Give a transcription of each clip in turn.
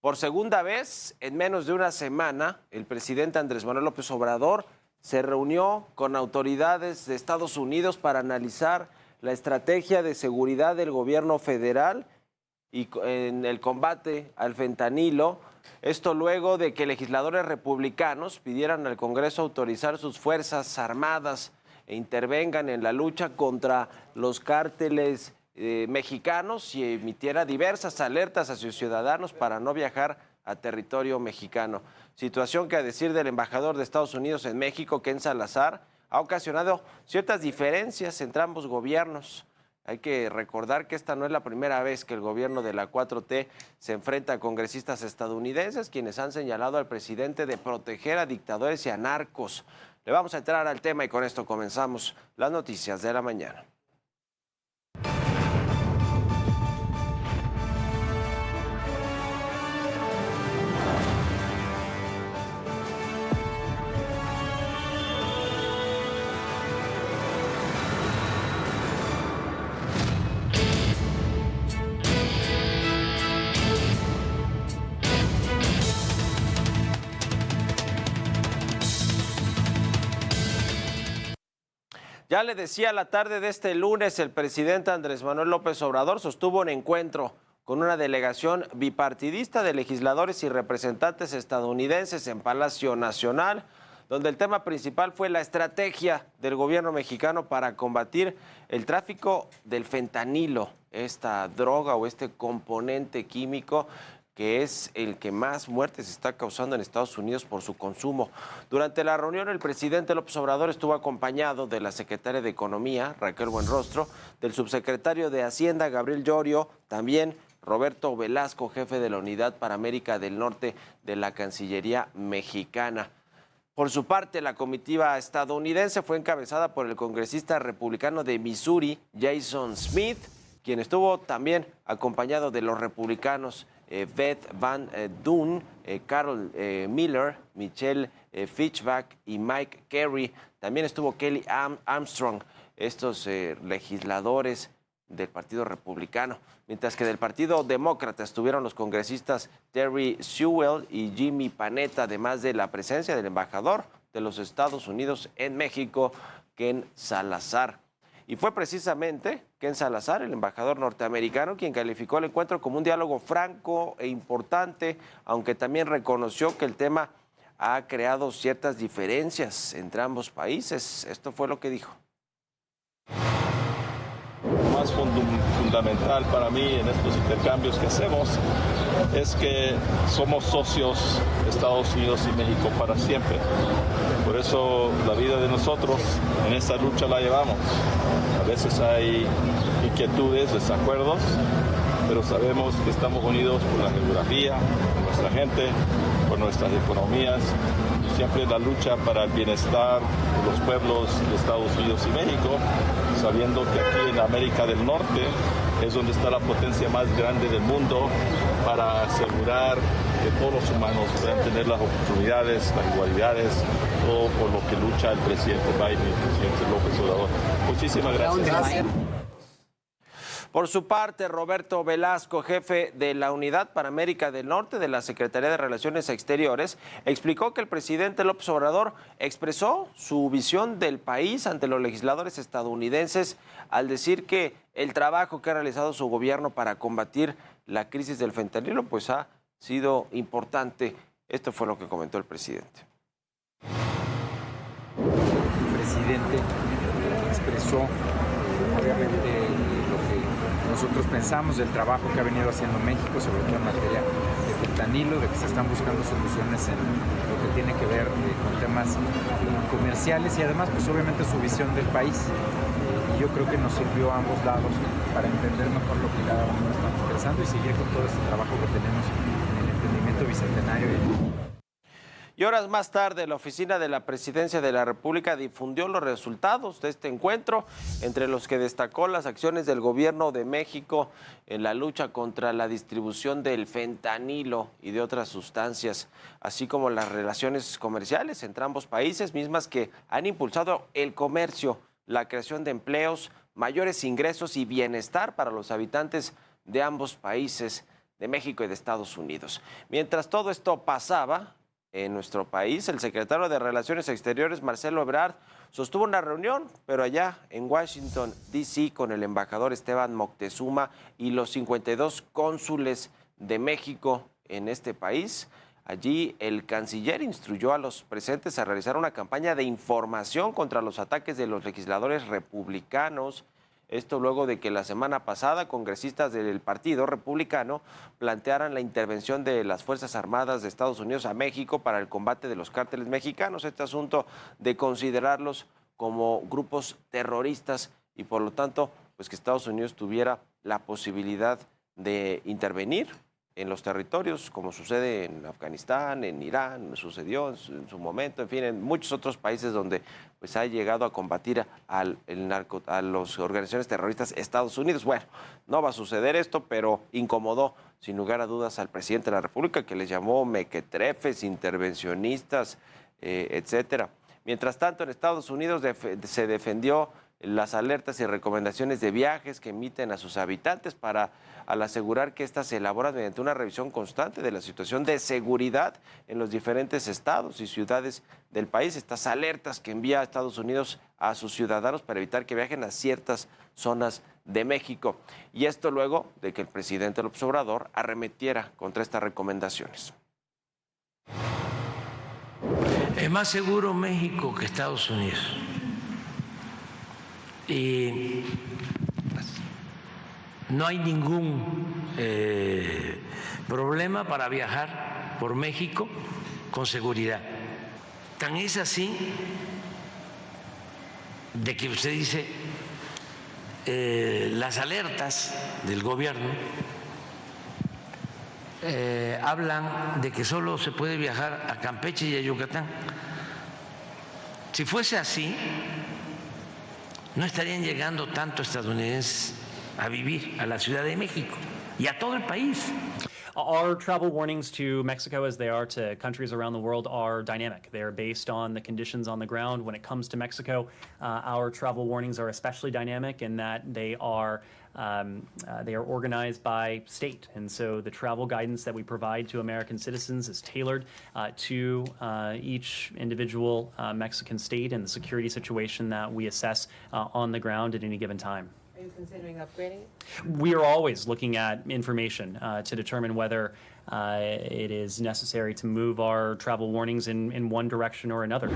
Por segunda vez, en menos de una semana, el presidente Andrés Manuel López Obrador se reunió con autoridades de Estados Unidos para analizar la estrategia de seguridad del gobierno federal y en el combate al fentanilo. Esto luego de que legisladores republicanos pidieran al Congreso autorizar sus fuerzas armadas e intervengan en la lucha contra los cárteles mexicanos y emitiera diversas alertas a sus ciudadanos para no viajar a territorio mexicano. Situación que, a decir del embajador de Estados Unidos en México, Ken Salazar, ha ocasionado ciertas diferencias entre ambos gobiernos. Hay que recordar que esta no es la primera vez que el gobierno de la 4T se enfrenta a congresistas estadounidenses, quienes han señalado al presidente de proteger a dictadores y a narcos. Le vamos a entrar al tema y con esto comenzamos las noticias de la mañana. Ya le decía, la tarde de este lunes, el presidente Andrés Manuel López Obrador sostuvo un encuentro con una delegación bipartidista de legisladores y representantes estadounidenses en Palacio Nacional, donde el tema principal fue la estrategia del gobierno mexicano para combatir el tráfico del fentanilo, esta droga o este componente químico que es el que más muertes está causando en Estados Unidos por su consumo. Durante la reunión, el presidente López Obrador estuvo acompañado de la secretaria de Economía, Raquel Buenrostro, del subsecretario de Hacienda, Gabriel Llorio, también Roberto Velasco, jefe de la Unidad para América del Norte de la Cancillería mexicana. Por su parte, la comitiva estadounidense fue encabezada por el congresista republicano de Missouri, Jason Smith, quien estuvo también acompañado de los republicanos Beth Van Dunn, Carol Miller, Michelle Fischbach y Mike Kerry. También estuvo Kelly Armstrong, estos legisladores del Partido Republicano. Mientras que del Partido Demócrata estuvieron los congresistas Terry Sewell y Jimmy Panetta, además de la presencia del embajador de los Estados Unidos en México, Ken Salazar. Y fue precisamente Ken Salazar, el embajador norteamericano, quien calificó el encuentro como un diálogo franco e importante, aunque también reconoció que el tema ha creado ciertas diferencias entre ambos países. Esto fue lo que dijo. Lo más fundamental para mí en estos intercambios que hacemos es que somos socios Estados Unidos y México para siempre. Por eso la vida de nosotros en esta lucha la llevamos. A veces hay inquietudes, desacuerdos, pero sabemos que estamos unidos por la geografía, por nuestra gente, por nuestras economías, y siempre la lucha para el bienestar de los pueblos de Estados Unidos y México, sabiendo que aquí en América del Norte es donde está la potencia más grande del mundo para asegurar que todos los humanos puedan tener las oportunidades, las igualdades, todo por lo que lucha el presidente Biden y el presidente López Obrador. Muchísimas gracias. Por su parte, Roberto Velasco, jefe de la Unidad para América del Norte de la Secretaría de Relaciones Exteriores, explicó que el presidente López Obrador expresó su visión del país ante los legisladores estadounidenses al decir que el trabajo que ha realizado su gobierno para combatir la crisis del fentanilo pues ha sido importante. Esto fue lo que comentó el presidente. El presidente expresó obviamente lo que nosotros pensamos del trabajo que ha venido haciendo México, sobre todo en materia de fentanilo, de que se están buscando soluciones en lo que tiene que ver con temas comerciales y además pues obviamente su visión del país. Y yo creo que nos sirvió a ambos lados para entender mejor lo que cada uno está expresando y seguir con todo este trabajo que tenemos en el emprendimiento bicentenario. Y horas más tarde, la Oficina de la Presidencia de la República difundió los resultados de este encuentro, entre los que destacó las acciones del Gobierno de México en la lucha contra la distribución del fentanilo y de otras sustancias, así como las relaciones comerciales entre ambos países, mismas que han impulsado el comercio, la creación de empleos, mayores ingresos y bienestar para los habitantes de ambos países. de México y de Estados Unidos. Mientras todo esto pasaba en nuestro país, el secretario de Relaciones Exteriores, Marcelo Ebrard, sostuvo una reunión, pero allá en Washington, D.C., con el embajador Esteban Moctezuma y los 52 cónsules de México en este país. Allí el canciller instruyó a los presentes a realizar una campaña de información contra los ataques de los legisladores republicanos. Esto luego de que la semana pasada congresistas del Partido Republicano plantearan la intervención de las Fuerzas Armadas de Estados Unidos a México para el combate de los cárteles mexicanos. Este asunto de considerarlos como grupos terroristas y por lo tanto pues que Estados Unidos tuviera la posibilidad de intervenir en los territorios, como sucede en Afganistán, en Irán, sucedió en su momento, en fin, en muchos otros países donde pues, ha llegado a combatir a las organizaciones terroristas Estados Unidos. Bueno, no va a suceder esto, pero incomodó sin lugar a dudas al presidente de la República, que les llamó mequetrefes, intervencionistas, etcétera. Mientras tanto, en Estados Unidos se defendió las alertas y recomendaciones de viajes que emiten a sus habitantes al asegurar que éstas se elaboran mediante una revisión constante de la situación de seguridad en los diferentes estados y ciudades del país. Estas alertas que envía Estados Unidos a sus ciudadanos para evitar que viajen a ciertas zonas de México. Y esto luego de que el presidente López Obrador arremetiera contra estas recomendaciones. Es más seguro México que Estados Unidos. Y no hay ningún problema para viajar por México con seguridad. Tan es así de que usted dice las alertas del gobierno hablan de que solo se puede viajar a Campeche y a Yucatán. Si fuese así, no estarían llegando tantos estadounidenses a vivir a la Ciudad de México y a todo el país. Our travel warnings to Mexico, as they are to countries around the world, are dynamic. They are based on the conditions on the ground. When it comes to Mexico, our travel warnings are especially dynamic in that they are organized by state. And so the travel guidance that we provide to American citizens is tailored to each individual Mexican state and the security situation that we assess on the ground at any given time. Are you considering upgrading it? We are always looking at information to determine whether it is necessary to move our travel warnings in one direction or another.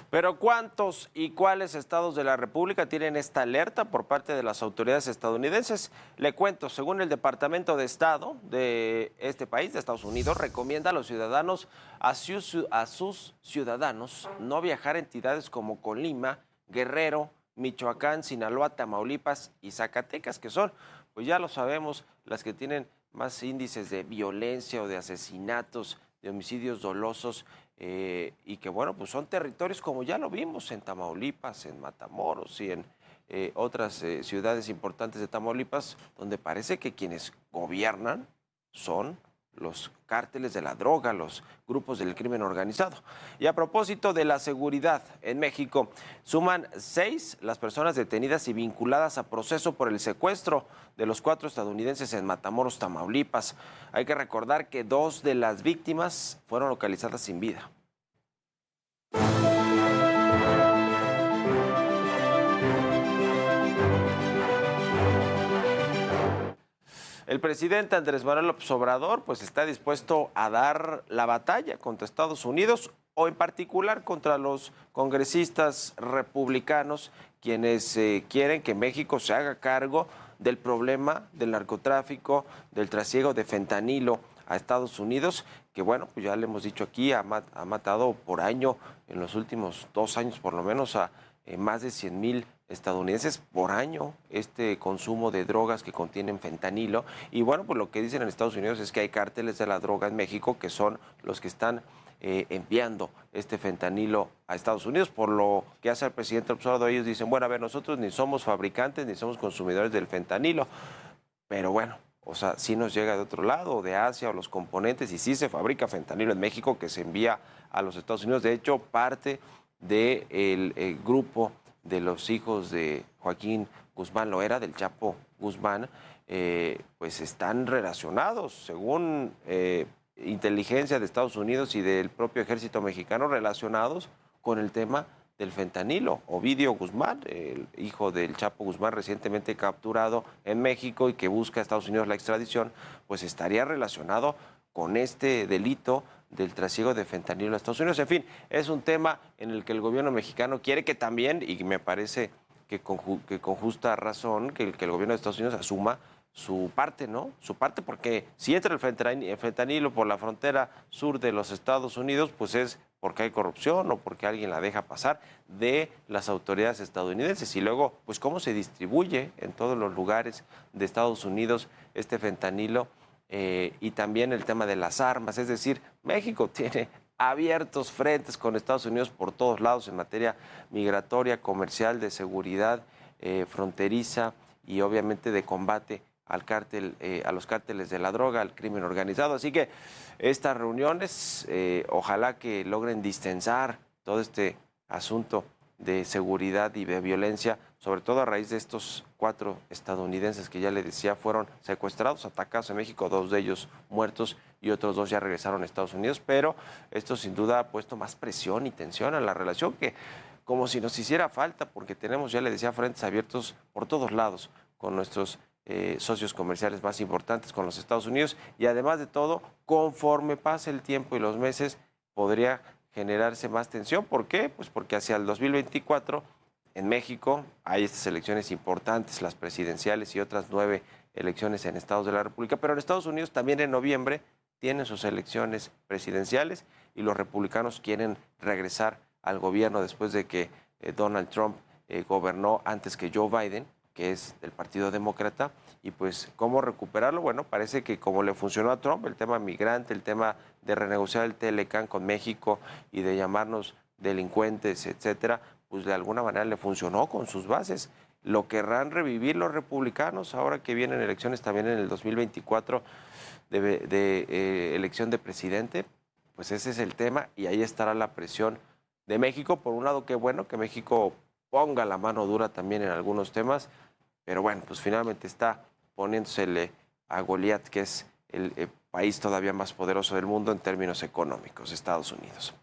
Pero ¿cuántos y cuáles estados de la República tienen esta alerta por parte de las autoridades estadounidenses? Le cuento, según el Departamento de Estado de este país, de Estados Unidos, recomienda a los ciudadanos, a sus ciudadanos, no viajar a entidades como Colima, Guerrero, Michoacán, Sinaloa, Tamaulipas y Zacatecas, que son, pues ya lo sabemos, las que tienen más índices de violencia o de asesinatos, de homicidios dolosos, y que bueno, pues son territorios como ya lo vimos en Tamaulipas, en Matamoros y en otras ciudades importantes de Tamaulipas, donde parece que quienes gobiernan son los cárteles de la droga, los grupos del crimen organizado. Y a propósito de la seguridad en México, suman 6 las personas detenidas y vinculadas a proceso por el secuestro de los 4 estadounidenses en Matamoros, Tamaulipas. Hay que recordar que 2 de las víctimas fueron localizadas sin vida. El presidente Andrés Manuel López Obrador pues está dispuesto a dar la batalla contra Estados Unidos o en particular contra los congresistas republicanos quienes quieren que México se haga cargo del problema del narcotráfico, del trasiego de fentanilo a Estados Unidos, que bueno, pues ya le hemos dicho aquí, ha matado por año, en los últimos 2 años por lo menos, a más de 100,000 estadounidenses por año este consumo de drogas que contienen fentanilo. Y bueno, pues lo que dicen en Estados Unidos es que hay cárteles de la droga en México que son los que están enviando este fentanilo a Estados Unidos. Por lo que hace el presidente observador, ellos dicen, bueno, a ver, nosotros ni somos fabricantes ni somos consumidores del fentanilo, pero bueno, o sea, sí nos llega de otro lado, de Asia, o los componentes, y sí se fabrica fentanilo en México que se envía a los Estados Unidos. De hecho, parte del grupo de los hijos de Joaquín Guzmán Loera, del Chapo Guzmán, pues están relacionados, según inteligencia de Estados Unidos y del propio ejército mexicano, relacionados con el tema del fentanilo. Ovidio Guzmán, el hijo del Chapo Guzmán, recientemente capturado en México y que busca a Estados Unidos la extradición, pues estaría relacionado con este delito del trasiego de fentanilo a Estados Unidos. En fin, es un tema en el que el gobierno mexicano quiere que también, y me parece que con justa razón, que el gobierno de Estados Unidos asuma su parte, ¿no? Su parte, porque si entra el fentanilo por la frontera sur de los Estados Unidos, pues es porque hay corrupción o porque alguien la deja pasar de las autoridades estadounidenses. Y luego, pues cómo se distribuye en todos los lugares de Estados Unidos este fentanilo, y también el tema de las armas. Es decir, México tiene abiertos frentes con Estados Unidos por todos lados en materia migratoria, comercial, de seguridad fronteriza y obviamente de combate al cártel, a los cárteles de la droga, al crimen organizado. Así que estas reuniones, ojalá que logren distensar todo este asunto de seguridad y de violencia, sobre todo a raíz de estos 4 estadounidenses que ya le decía fueron secuestrados, atacados en México, 2 de ellos muertos y otros 2 ya regresaron a Estados Unidos, pero esto sin duda ha puesto más presión y tensión a la relación, que como si nos hiciera falta, porque tenemos, ya le decía, frentes abiertos por todos lados con nuestros socios comerciales más importantes, con los Estados Unidos, y además de todo, conforme pase el tiempo y los meses, podría generarse más tensión. ¿Por qué? Pues porque hacia el 2024 en México hay estas elecciones importantes, las presidenciales y otras 9 elecciones en estados de la República, pero en Estados Unidos también en noviembre tienen sus elecciones presidenciales y los republicanos quieren regresar al gobierno después de que Donald Trump gobernó antes que Joe Biden, que es del Partido Demócrata. Y pues, ¿cómo recuperarlo? Bueno, parece que como le funcionó a Trump, el tema migrante, el tema de renegociar el TLCAN con México y de llamarnos delincuentes, etcétera, pues de alguna manera le funcionó con sus bases. Lo querrán revivir los republicanos ahora que vienen elecciones también en el 2024 de elección de presidente. Pues ese es el tema y ahí estará la presión de México. Por un lado, qué bueno que México ponga la mano dura también en algunos temas, pero bueno, pues finalmente está poniéndosele a Goliat, que es el país todavía más poderoso del mundo en términos económicos, Estados Unidos.